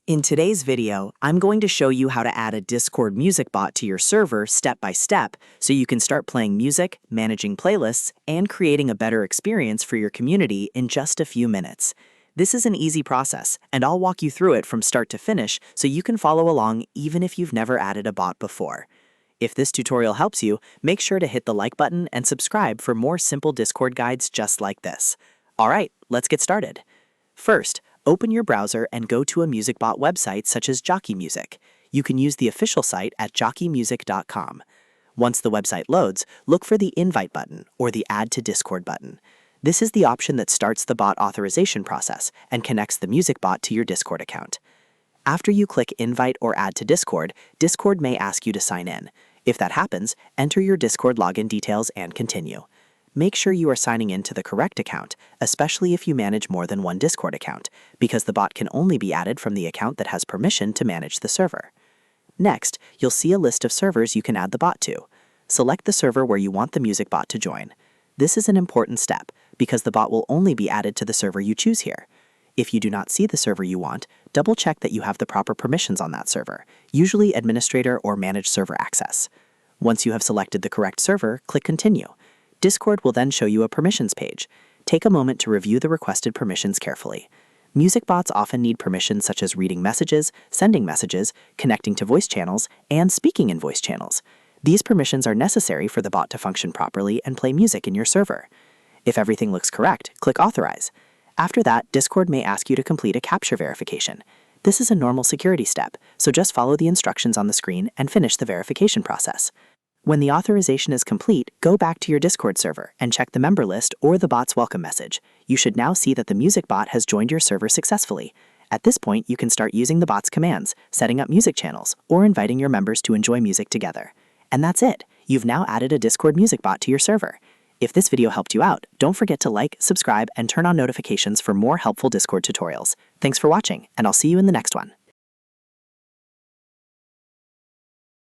In today's video, I'm going to show you how to add a Discord music bot to your server step by step so you can start playing music, managing playlists, and creating a better experience for your community in just a few minutes. This is an easy process, and I'll walk you through it from start to finish so you can follow along even if you've never added a bot before. If this tutorial helps you, make sure to hit the like button and subscribe for more simple Discord guides just like this. Alright, let's get started. First, open your browser and go to a music bot website such as Jockie Music. You can use the official site at jockeymusic.com. Once the website loads, look for the Invite button or the Add to Discord button. This is the option that starts the bot authorization process and connects the music bot to your Discord account. After you click Invite or Add to Discord, Discord may ask you to sign in. If that happens, enter your Discord login details and continue. Make sure you are signing in to the correct account, especially if you manage more than one Discord account, because the bot can only be added from the account that has permission to manage the server. Next, you'll see a list of servers you can add the bot to. Select the server where you want the music bot to join. This is an important step, because the bot will only be added to the server you choose here. If you do not see the server you want, double-check that you have the proper permissions on that server, usually administrator or managed server access. Once you have selected the correct server, click Continue. Discord will then show you a permissions page. Take a moment to review the requested permissions carefully. Music bots often need permissions such as reading messages, sending messages, connecting to voice channels, and speaking in voice channels. These permissions are necessary for the bot to function properly and play music in your server. If everything looks correct, click Authorize. After that, Discord may ask you to complete a CAPTCHA verification. This is a normal security step, so just follow the instructions on the screen and finish the verification process. When the authorization is complete, go back to your Discord server and check the member list or the bot's welcome message. You should now see that the music bot has joined your server successfully. At this point, you can start using the bot's commands, setting up music channels, or inviting your members to enjoy music together. And that's it! You've now added a Discord music bot to your server. If this video helped you out, don't forget to like, subscribe, and turn on notifications for more helpful Discord tutorials. Thanks for watching, and I'll see you in the next one.